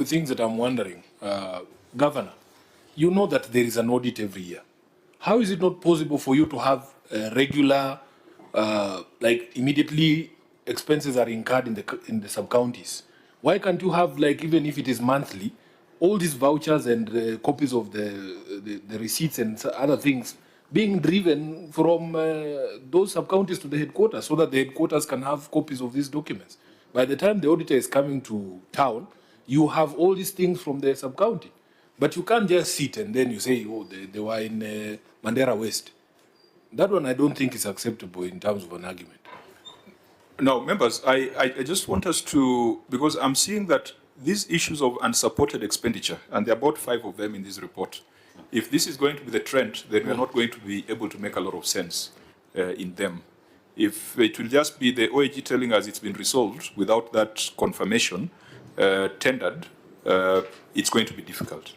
The things that I'm wondering, Governor, you know that there is an audit every year. How is it not possible for you to have regular, like immediately expenses are incurred in the sub-counties? Why can't you have, like, even if it is monthly, all these vouchers and copies of the receipts and other things being driven from those sub-counties to the headquarters, so that the headquarters can have copies of these documents? By the time the auditor is coming to town, you have all these things from the sub-county. But you can't just sit and then you say, oh, they were in Mandera West. That one I don't think is acceptable in terms of an argument. No, members, I just want us to, because I'm seeing that these issues of unsupported expenditure, and there are about 5 of them in this report, if this is going to be the trend, then we're not going to be able to make a lot of sense in them. If it will just be the OAG telling us it's been resolved without that confirmation tendered, it's going to be difficult.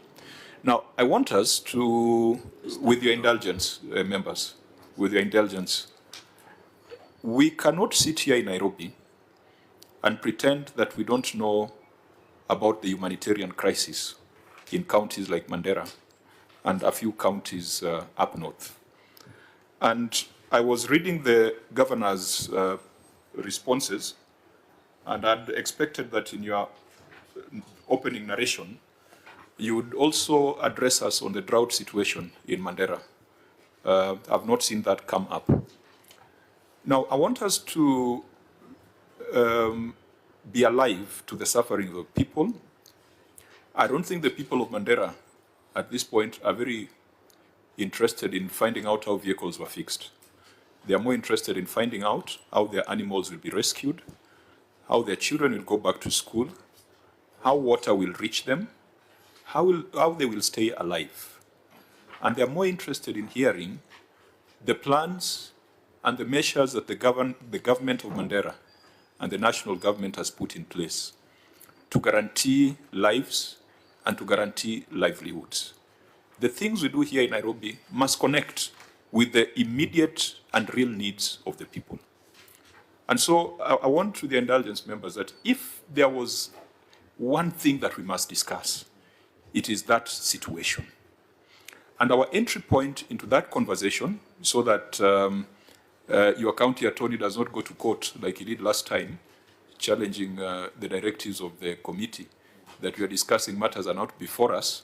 Now, I want us to, with your indulgence, members, with your indulgence, we cannot sit here in Nairobi and pretend that we don't know about the humanitarian crisis in counties like Mandera and a few counties up north. And I was reading the governor's responses, and I'd expected that in your opening narration, you would also address us on the drought situation in Mandera. I've not seen that come up. Now, I want us to be alive to the suffering of people. I don't think the people of Mandera at this point are very interested in finding out how vehicles were fixed. They are more interested in finding out how their animals will be rescued, how their children will go back to school, how water will reach them, how they will stay alive. And they're more interested in hearing the plans and the measures that the government of Mandera and the national government has put in place to guarantee lives and to guarantee livelihoods. The things we do here in Nairobi must connect with the immediate and real needs of the people. And so I want to the indulgence members that if there was one thing that we must discuss, it is that situation. And our entry point into that conversation, so that your county attorney does not go to court like he did last time, challenging the directives of the committee, that we are discussing matters are not before us,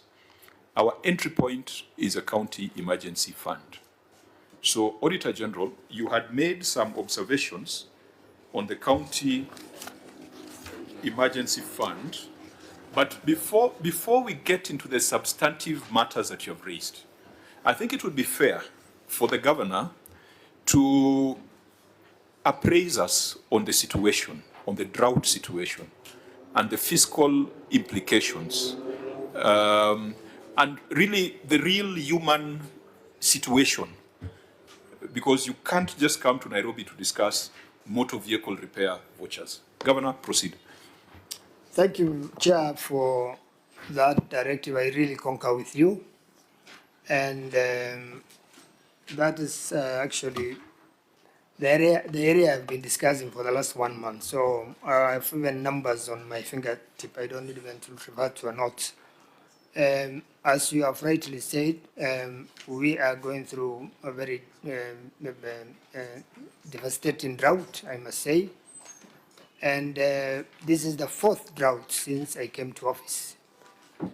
our entry point is a county emergency fund. So, Auditor General, you had made some observations on the county emergency fund, but before we get into the substantive matters that you have raised, I think it would be fair for the governor to appraise us on the situation, on the drought situation, and the fiscal implications, and really the real human situation. Because you can't just come to Nairobi to discuss motor vehicle repair vouchers. Governor, proceed. Thank you, Chair, for that directive. I really concur with you. And that is actually the area I've been discussing for the last 1 month. So I have even numbers on my fingertip. I don't need even to refer to a note. As you have rightly said, we are going through a very devastating drought, I must say. And this is the 4th drought since I came to office.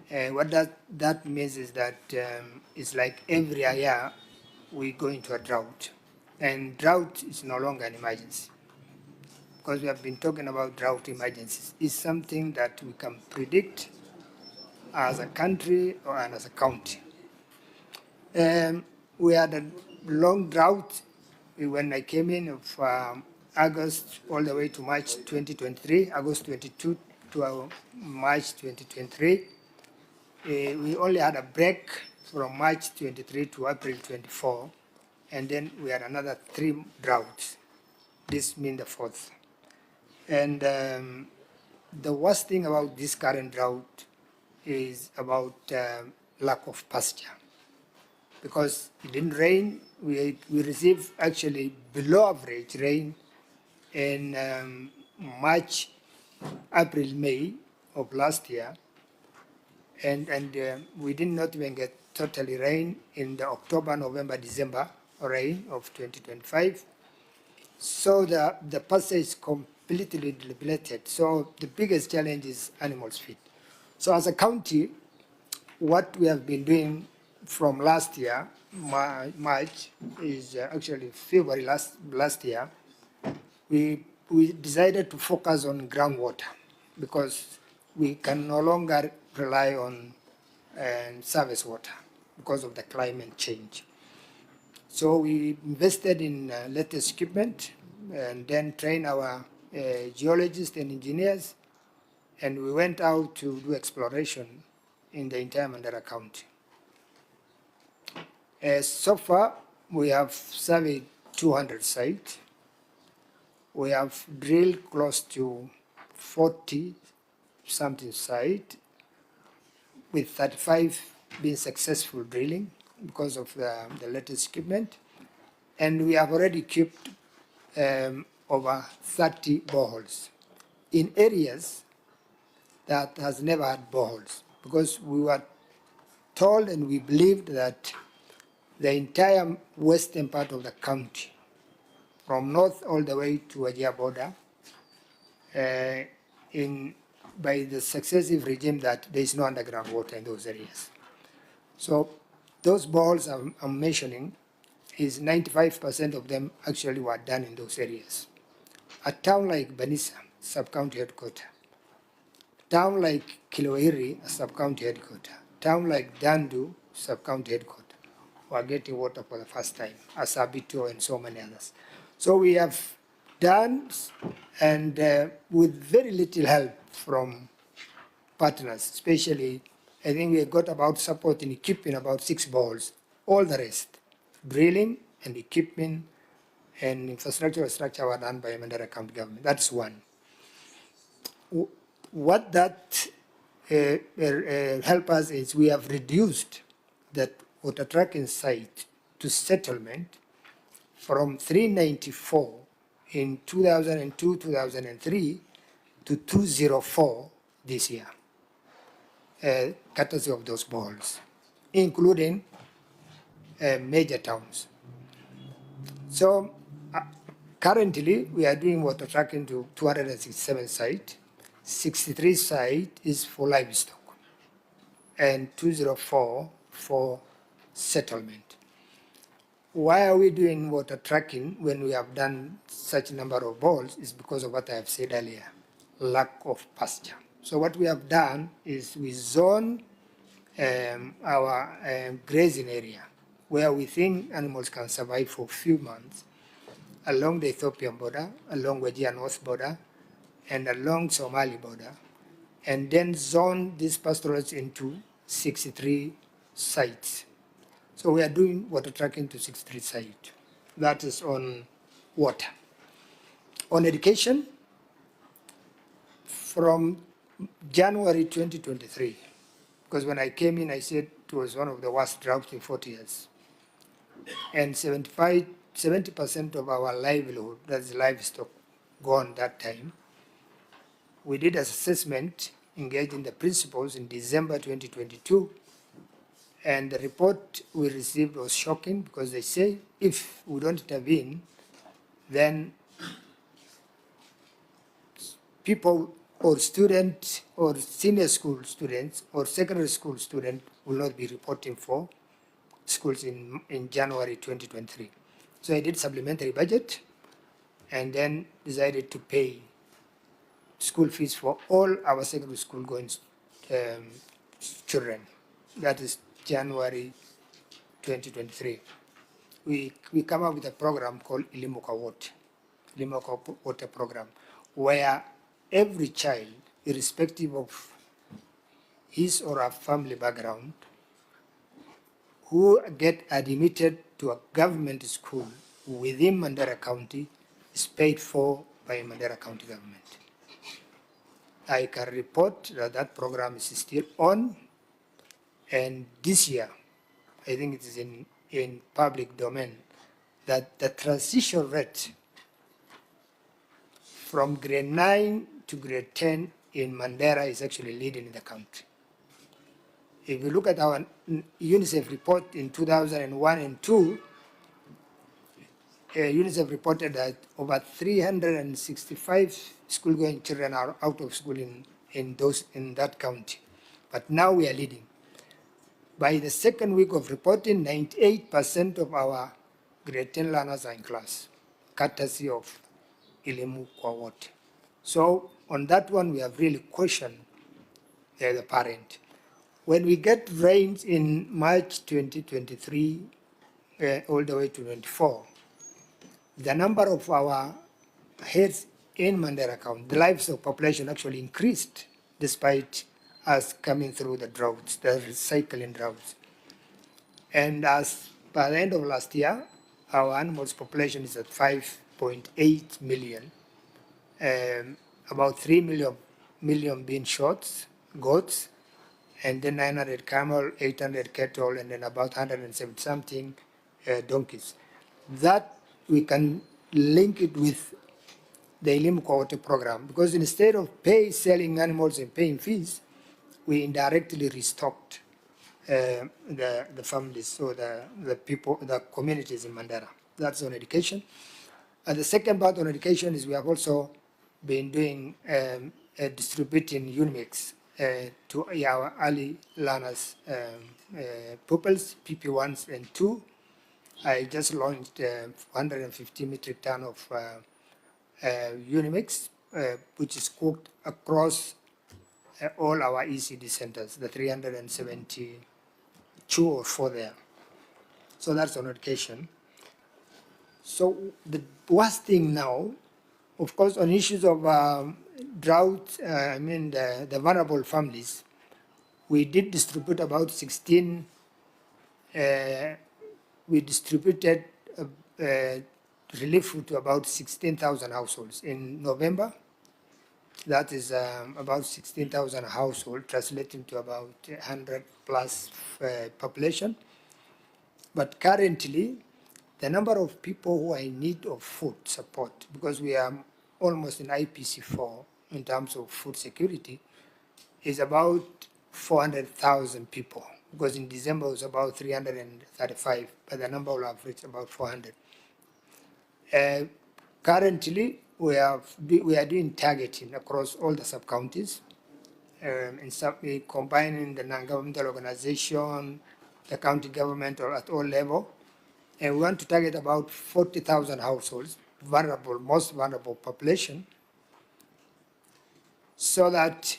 What that means is that it's like every year we go into a drought. And drought is no longer an emergency. Because we have been talking about drought emergencies. It's something that we can predict as a country or as a county. We had a long drought when I came in of August all the way to March 2023, August 22 to March 2023. We only had a break from March 23 to April 24, and then we had another 3 droughts. This means the 4th. And the worst thing about this current drought is about lack of pasture. Because it didn't rain, we received actually below average rain in March, April, May of last year, and we did not even get totally rain in the October, November, December rain of 2025. So the pasture is completely depleted. So the biggest challenge is animals feed. So as a county, what we have been doing from last year, March, is actually February last year, we decided to focus on groundwater because we can no longer rely on surface water because of the climate change. So we invested in latest equipment and then trained our geologists and engineers, and we went out to do exploration in the entire Mandera County. So far, we have surveyed 200 sites. We have drilled close to 40-something sites, with 35 being successful drilling because of the latest equipment. And we have already equipped over 30 boreholes in areas that has never had boreholes, because we were told and we believed that the entire western part of the county, from north all the way to Wajir border, by the successive regime, that there is no underground water in those areas. So those boreholes I'm mentioning, is 95% of them actually were done in those areas. A town like Banisa, sub-county headquarters, town like Kilowiri, a sub-county headquarters, town like Dandu, sub-county headquarters, were getting water for the first time, Asabito and so many others. So we have done, and with very little help from partners, especially, I think we got about support in equipping about 6 boreholes. All the rest, drilling and equipment and infrastructure structure were done by Mandera County government. That's one. What that help us is we have reduced that water tracking site to settlement from 394 in 2002, 2003 to 204 this year, courtesy of those boreholes, including major towns. So currently, we are doing water tracking to 267 sites. 63 sites is for livestock, and 204 for settlement. Why are we doing water tracking when we have done such a number of boreholes? Is because of what I have said earlier, lack of pasture. So what we have done is we zone our grazing area where we think animals can survive for a few months along the Ethiopian border, along Wajir North border, and along Somali border, and then zone these pastorals into 63 sites. So we are doing water tracking to 63 sites. That is on water. On education, from January 2023, because when I came in, I said it was one of the worst droughts in 40 years. And 70% of our livelihood, that's livestock, gone that time. We did an assessment, engaging the principals in December 2022, and the report we received was shocking, because they say if we don't intervene, then people or students or senior school students or secondary school students will not be reporting for schools in January 2023. So I did supplementary budget and then decided to pay school fees for all our secondary school going children. That is January 2023. We come up with a program called Ilimuka Water Program, where every child, irrespective of his or her family background, who get admitted to a government school within Mandera County is paid for by Mandera County government. I can report that that program is still on, and this year, I think it is in public domain, that the transition rate from grade 9 to grade 10 in Mandera is actually leading in the country. If you look at our UNICEF report in 2001 and 2, UNICEF reported that over 365 school-going children are out of school in that county. But now we are leading. By the second week of reporting, 98% of our grade 10 learners are in class, courtesy of elimu kwa wote. So on that one, we have really questioned the parent. When we get rains in March 2023, all the way to 24, the number of our heads in Mandera County, the livestock population actually increased despite us coming through the droughts, the recycling droughts. And as by the end of last year, our animals population is at 5.8 million, about 3 million being goats, and then 900 camel, 800 cattle, and then about 170 something donkeys. That we can link it with the elimu kwa wote program, because instead of selling animals and paying fees, we indirectly restocked the families, so the people, the communities in Mandera. That's on education. And the second part on education is we have also been doing distributing Unimix to our early learners, pupils, PP1s and 2. I just launched 150 metric ton of Unimix, which is cooked across all our ECD centers, the 372 or 4 there. So that's on education. So the worst thing now, of course, on issues of drought, the vulnerable families, we did distribute about 16, we distributed relief food to about 16,000 households in November. That is about 16,000 households, translating to about 100 plus population. But currently, the number of people who are in need of food support, because we are almost in IPC4 in terms of food security, is about 400,000 people. Because in December it was about 335, but the number will have reached about 400. Currently, we are doing targeting across all the sub-counties, combining the non-governmental organization, the county government, or at all level. And we want to target about 40,000 households, vulnerable, most vulnerable population, so that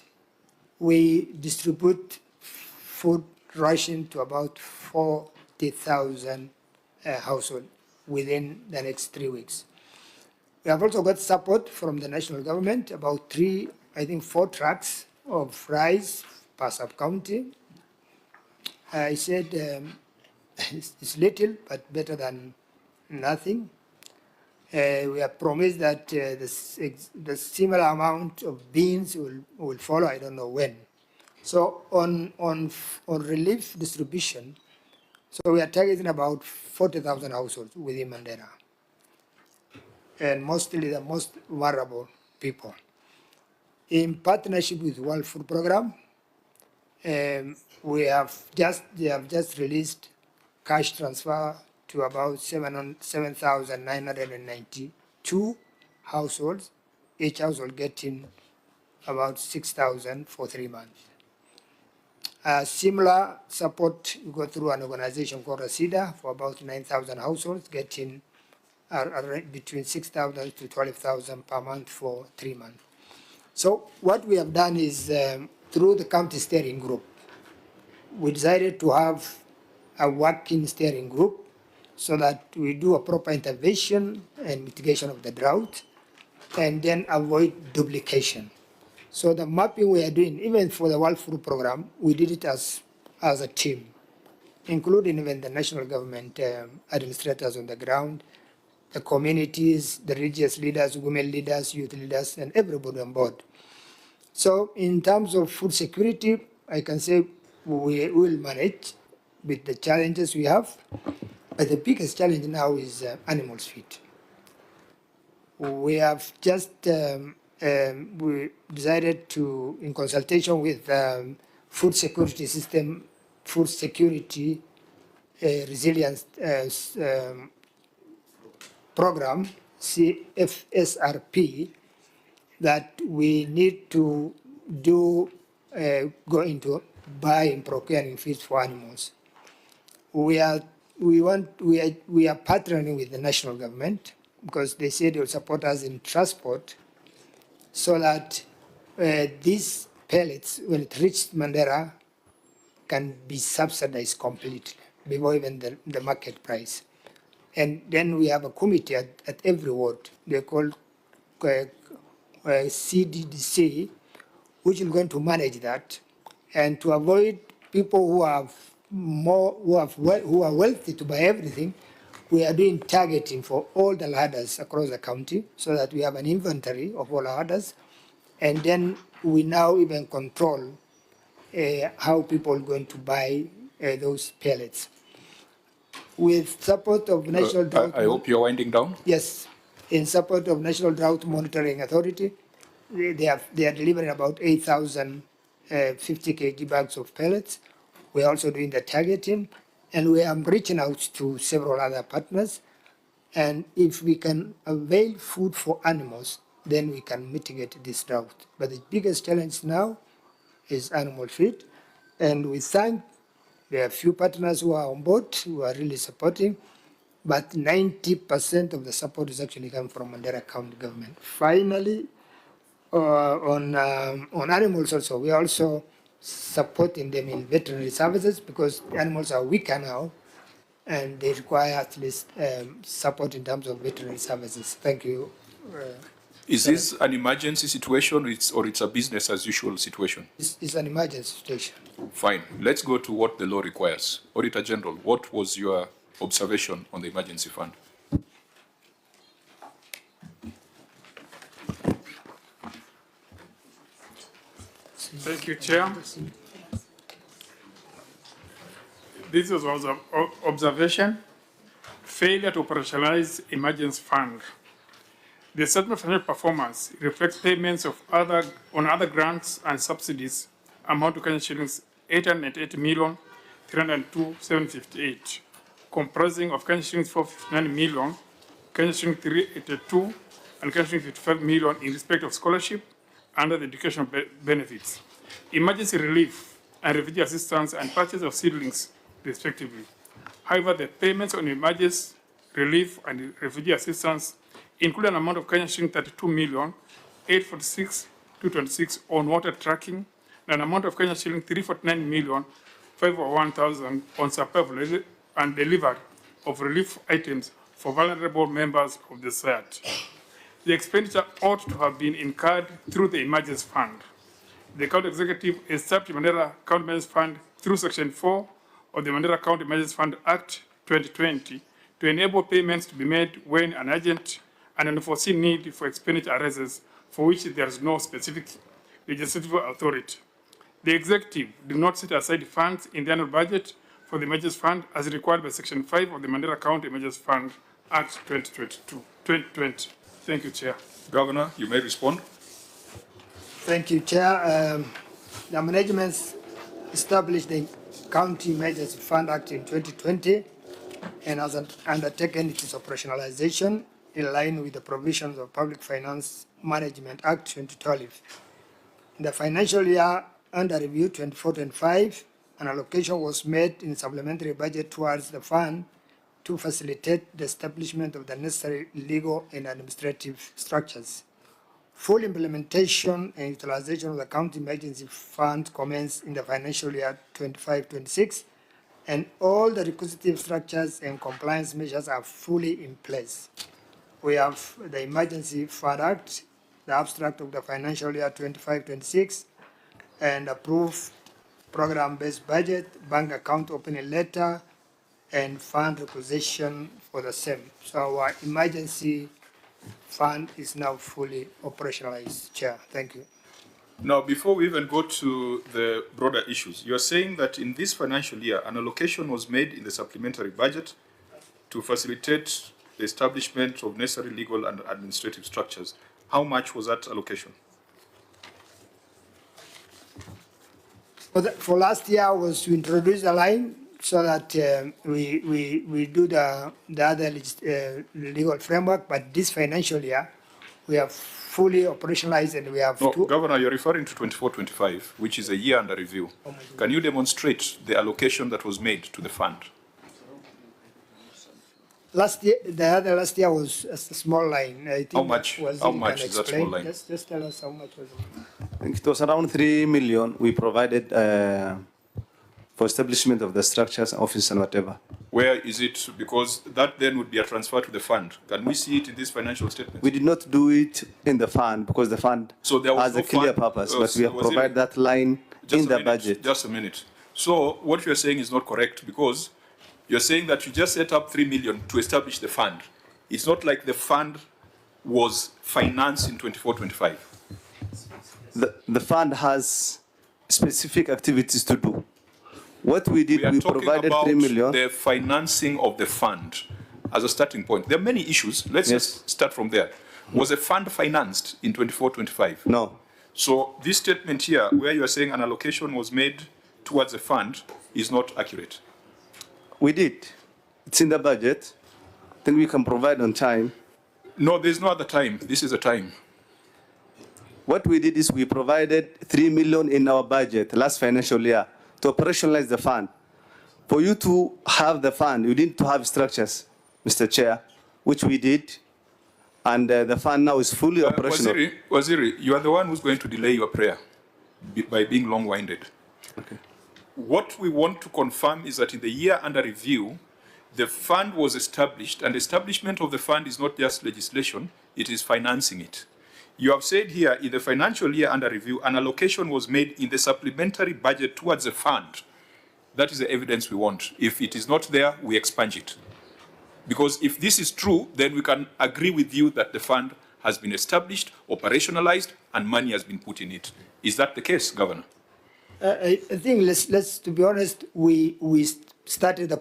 we distribute food ration to about 40,000 households within the next 3 weeks. We have also got support from the national government, about 4 trucks of rice per sub-county. I said it's little, but better than nothing. We have promised that the similar amount of beans will follow, I don't know when. So on relief distribution, so we are targeting about 40,000 households within Mandera, and mostly the most vulnerable people. In partnership with World Food Program, they have just released cash transfer to about 7,992 households, each household getting about 6,000 for 3 months. Similar support we go through an organization called SEEDLINGS for about 9,000 households, getting between 6,000 to 12,000 per month for 3 months. So what we have done is through the county steering group, we decided to have a working steering group so that we do a proper intervention and mitigation of the drought and then avoid duplication. So the mapping we are doing, even for the World Food Program, we did it as a team, including even the national government administrators on the ground, the communities, the religious leaders, women leaders, youth leaders, and everybody on board. So in terms of food security, I can say we will manage with the challenges we have, but the biggest challenge now is animals feed. We have just we decided to, in consultation with food security system food security resilience program, CFSRP, that we need to do go into buying, procuring feed for animals. We are partnering with the national government because they said they will support us in transport, so that these pellets, when it reaches Mandera, can be subsidized completely before even the market price. And then we have a committee at every ward. They're called CDDC, which is going to manage that, and to avoid people who are wealthy to buy everything. We are doing targeting for all the ladders across the county, so that we have an inventory of all ladders, and then we now even control how people are going to buy those pellets. With support of National Drought... I hope you're winding down. Yes. In support of National Drought Monitoring Authority, they are delivering about 8,050 kg bags of pellets. We are also doing the targeting, and we are reaching out to several other partners. And if we can avail food for animals, then we can mitigate this drought. But the biggest challenge now is animal feed. And we thank there are a few partners who are on board, who are really supporting, but 90% of the support is actually coming from Mandera County government. Finally, on animals also, we are also supporting them in veterinary services, because the animals are weaker now, and they require at least support in terms of veterinary services. Thank you. Is this an emergency situation, or it's a business as usual situation? It's an emergency situation. Fine. Let's go to what the law requires. Auditor General, what was your observation on the emergency fund? Thank you, Chair. This was an observation: failure to operationalize emergency fund. The statement of financial performance reflects payments of on other grants and subsidies amount to Kenyan shillings 888,302,758, comprising of Kenyan shillings 459 million, Kenyan shillings 382, and Kenyan shillings 55 million in respect of scholarship under the educational benefits, emergency relief and refugee assistance, and purchase of seedlings, respectively. However, the payments on emergency relief and refugee assistance include an amount of Kenyan shilling 32,846,226 on water tracking, and an amount of Kenyan shilling 349,501,000 on supply and delivery of relief items for vulnerable members of the society. The expenditure ought to have been incurred through the emergency fund. The county executive established Mandera County Emergency Fund through Section 4 of the Mandera County Emergency Fund Act 2020 to enable payments to be made when an urgent and unforeseen need for expenditure arises for which there is no specific legislative authority. The executive did not set aside funds in the annual budget for the emergency fund as required by Section 5 of the Mandera County Emergency Fund Act 2020. Thank you, Chair. Governor, you may respond. Thank you, Chair. The management established the County Emergency Fund Act in 2020 and has undertaken its operationalization in line with the provisions of Public Finance Management Act 2012. In the financial year under review 24-25, an allocation was made in supplementary budget towards the fund to facilitate the establishment of the necessary legal and administrative structures. Full implementation and utilization of the County Emergency Fund commenced in the financial year 25-26, and all the requisitive structures and compliance measures are fully in place. We have the Emergency Fund Act, the abstract of the financial year 25-26, and approved program-based budget, bank account opening letter, and fund requisition for the same. So our emergency fund is now fully operationalized, Chair. Thank you. Now, before we even go to the broader issues, you're saying that in this financial year, an allocation was made in the supplementary budget to facilitate the establishment of necessary legal and administrative structures. How much was that allocation? For last year was to introduce a line so that we do the other legal framework, but this financial year, we have fully operationalized and we have No, Governor, you're referring to 24-25, which is a year under review. Can you demonstrate the allocation that was made to the fund? last year, the other last year was a small line. I think How much? Was How you much can is that explain. small line? Just tell us how much was it. I think it was around 3 million we provided for establishment of the structures, office and whatever. Where is it? Because that then would be a transfer to the fund. Can we see it in this financial statement? We did not do it in the fund because the fund So there was has no a clear fund, purpose, but we have was it- provided that line Just in a the minute, budget. Just a minute. So what you're saying is not correct because you're saying that you just set up 3 million to establish the fund. It's not like the fund was financed in 24-25. The fund has specific activities to do. What we did, We are we talking provided about 3 million. the financing of the fund as a starting point. There are many issues. Let's Yes. just start from there. Was the fund financed in 24-25? No, So this statement here, where you are saying an allocation was made towards the fund, is not accurate. we did. It's in the budget. Then we can provide on time. No, there's no other time. This is a time. What we did is we provided 3 million in our budget last financial year to operationalize the fund. For you to have the fund, you need to have structures, Mr. Chair, which we did. And the fund now is fully operational. Waziri, you are the one who's going to delay your prayer by being long-winded. Okay. What we want to confirm is that in the year under review, the fund was established, and establishment of the fund is not just legislation, it is financing it. You have said here, in the financial year under review, an allocation was made in the supplementary budget towards the fund. That is the evidence we want. If it is not there, we expunge it. Because if this is true, then we can agree with you that the fund has been established, operationalized, and money has been put in it. Is that the case, Governor? I think let's to be honest, we started the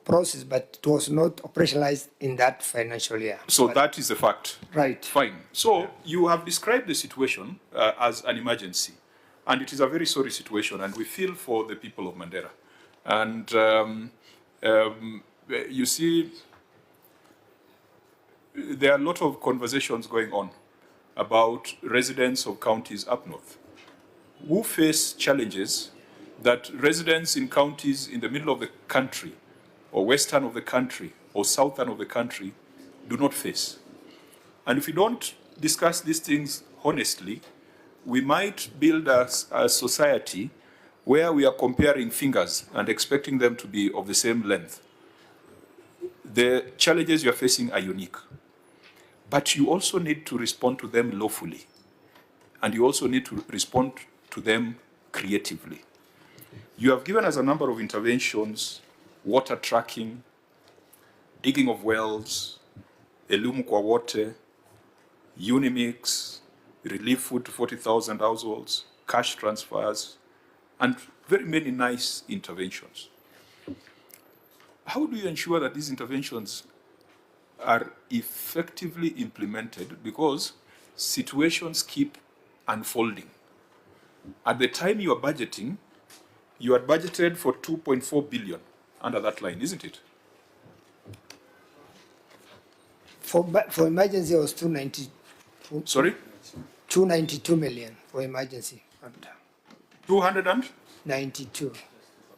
process, but it was not operationalized in that financial year. So But- that is the fact. Right. Fine. So you have described the situation as an emergency, and it is a very sorry situation, and we feel for the people of Mandera. And you see, there are a lot of conversations going on about residents of counties up north who face challenges that residents in counties in the middle of the country or western of the country or southern of the country do not face. And if we don't discuss these things honestly, we might build a society where we are comparing fingers and expecting them to be of the same length. The challenges you are facing are unique, but you also need to respond to them lawfully, and you also need to respond to them creatively. You have given us a number of interventions: water tracking, digging of wells, elimu kwa wote, Unimix, relief food to 40,000 households, cash transfers, and very many nice interventions. How do you ensure that these interventions are effectively implemented? Because situations keep unfolding. At the time you are budgeting, you had budgeted for 2.4 billion under that line, isn't it? For emergency, it was 292. Sorry? 292 million for emergency fund. 292. 92.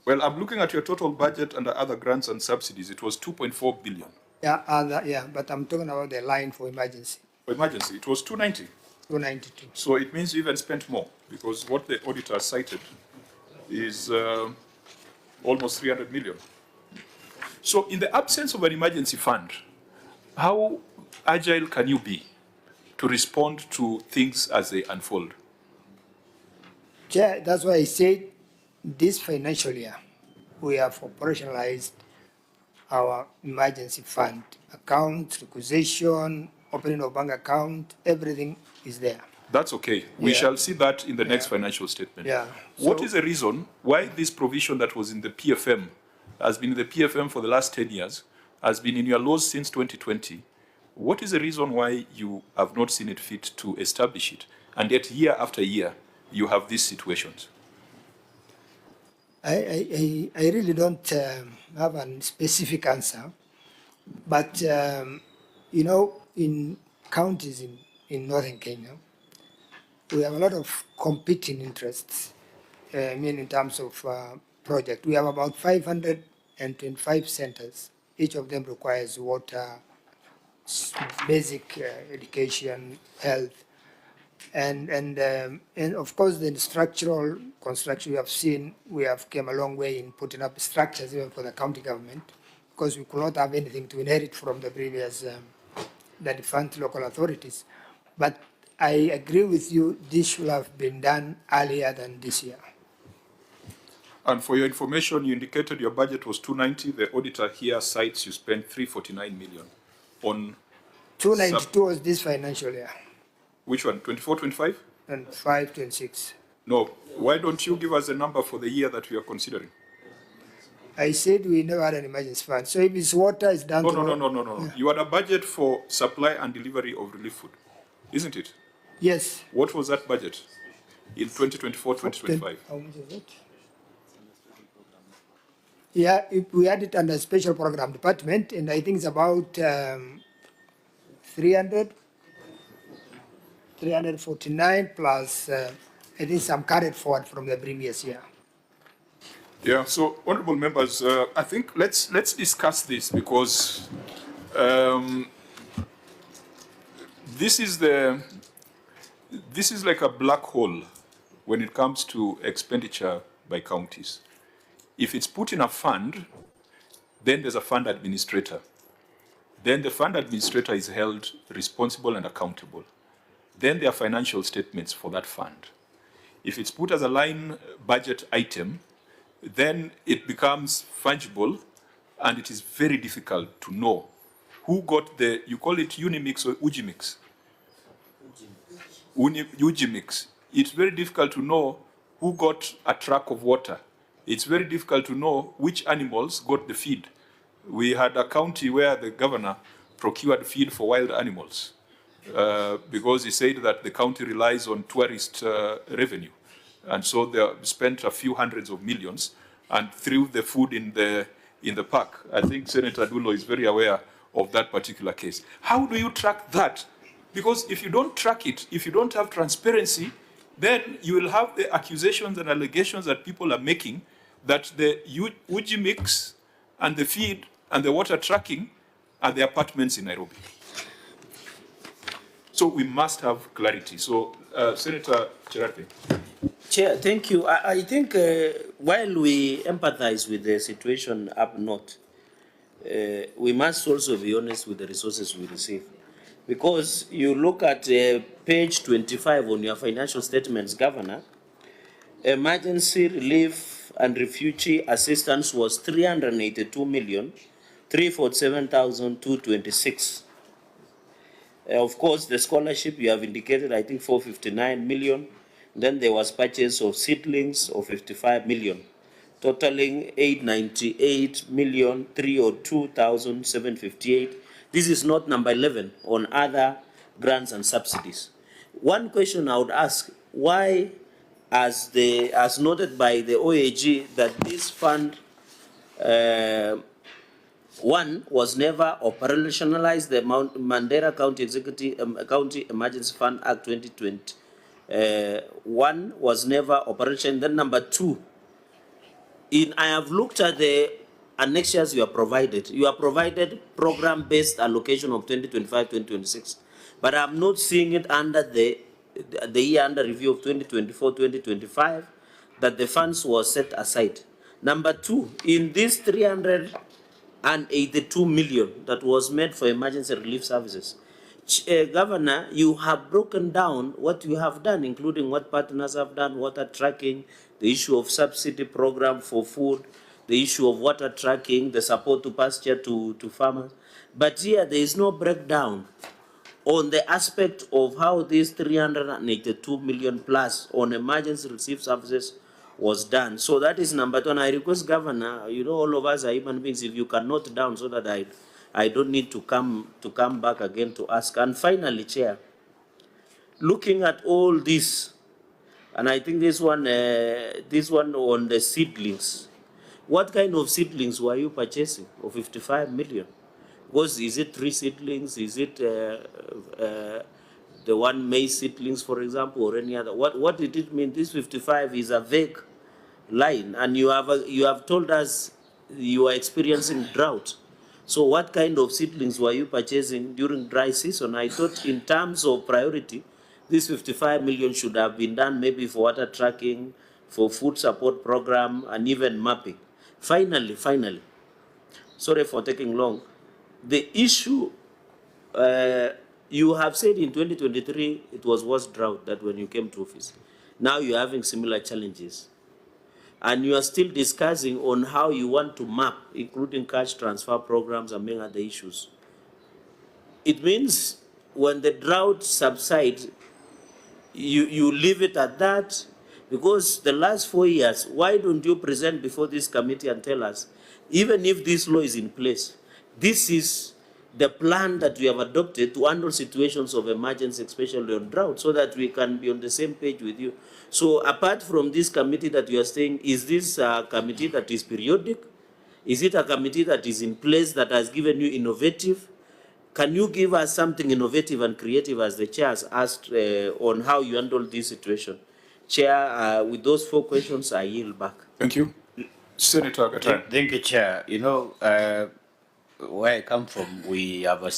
Well, I'm looking at your total budget under other grants and subsidies. It was 2.4 billion. Yeah, but I'm talking about the line for emergency. For emergency, it was 290. 292. So it means you even spent more, because what the auditor cited is almost 300 million. So in the absence of an emergency fund, how agile can you be to respond to things as they unfold? Chair, that's why I said this financial year, we have operationalized our emergency fund account, requisition, opening of bank account, everything is there. That's okay. We Yeah. shall see that in the next financial statement. Yeah. What So- is the reason why this provision that was in the PFM, has been in the PFM for the last 10 years, has been in your laws since 2020? What is the reason why you have not seen it fit to establish it? And yet year after year, you have these situations. I really don't have a specific answer, but you know, in counties in northern Kenya, we have a lot of competing interests. I mean, in terms of project, we have about 525 centers. Each of them requires water, basic education, health, and of course the structural construction we have seen, we have come a long way in putting up structures even for the county government, because we could not have anything to inherit from the previous the defunct local authorities. But I agree with you, this should have been done earlier than this year. And for your information, you indicated your budget was 290. The auditor here cites you spent 349 million on 292 was this financial year, which one? 24, 25? and 526. No. Why don't you give us a number for the year that we are considering? I said we never had an emergency fund. So if it's water, it's down No, to... no. Yeah. You had a budget for supply and delivery of relief food, isn't it? Yes. What was that budget in 2024, 2025? How much is it? Yeah, if we had it under special program department, and I think it's about 349 plus, I think some carried forward from the previous year. Yeah, so honorable members, I think let's discuss this, because this is like a black hole when it comes to expenditure by counties. If it's put in a fund, then there's a fund administrator. Then the fund administrator is held responsible and accountable. Then there are financial statements for that fund. If it's put as a line budget item, then it becomes fungible, and it is very difficult to know who got the, you call it unimix or ujimix? Ujimix. It's very difficult to know who got a truck of water. It's very difficult to know which animals got the feed. We had a county where the governor procured feed for wild animals because he said that the county relies on tourist revenue. And so they spent a few hundreds of millions and threw the food in the park. I think Senator Dulo is very aware of that particular case. How do you track that? Because if you don't track it, if you don't have transparency, then you will have the accusations and allegations that people are making that the uji mix and the feed and the water tracking are the apartments in Nairobi. So we must have clarity. So, Senator Cherargei. Chair, thank you. I think while we empathize with the situation up north, we must also be honest with the resources we receive. Because you look at page 25 on your financial statements, Governor, emergency relief and refugee assistance was 382,347,226. Of course, the scholarship you have indicated, I think 459 million. Then there was purchase of seedlings of 55 million, totaling 898,302,758. This is not number 11 on other grants and subsidies. One question I would ask, why, as noted by the OAG, that this fund one was never operationalized, the Mandera County Emergency Fund Act 2020. One was never operational. Then number two, I have looked at the annexures you are provided. You are provided program-based allocation of 2025-2026, but I'm not seeing it under the year under review of 2024-2025 that the funds were set aside. Number two, in this 382 million that was made for emergency relief services, Governor, you have broken down what you have done, including what partners have done, water tracking, the issue of subsidy program for food, the issue of water tracking, the support to pasture to farmers. But here there is no breakdown on the aspect of how this 382 million plus on emergency relief services was done. So that is number two. And I request, Governor, you know, all of us are human beings, if you can note down so that I don't need to come back again to ask. And finally, Chair, looking at all this, And I think this one on the seedlings. What kind of seedlings were you purchasing of 55 million? Is it 3 seedlings? Is it the one maize seedlings, for example, or any other? What did it mean? This 55 is a vague line, and you have told us you are experiencing drought. So what kind of seedlings were you purchasing during dry season? I thought in terms of priority, this 55 million should have been done maybe for water tracking, for food support program, and even mapping. Finally, sorry for taking long. The issue, you have said in 2023, it was worse drought than when you came to office. Now you're having similar challenges. And you are still discussing on how you want to map, including cash transfer programs among other issues. It means when the drought subsides, you leave it at that, because the last 4 years, why don't you present before this committee and tell us, even if this law is in place, this is the plan that we have adopted to handle situations of emergency, especially on drought, so that we can be on the same page with you. So apart from this committee that you are saying, is this a committee that is periodic? Is it a committee that is in place that has given you innovative? Can you give us something innovative and creative, as the chair has asked, on how you handle this situation? Chair, with those 4 questions, I yield back. Thank you. Senator Gachagua. Thank you, Chair. You know, where I come from, we have a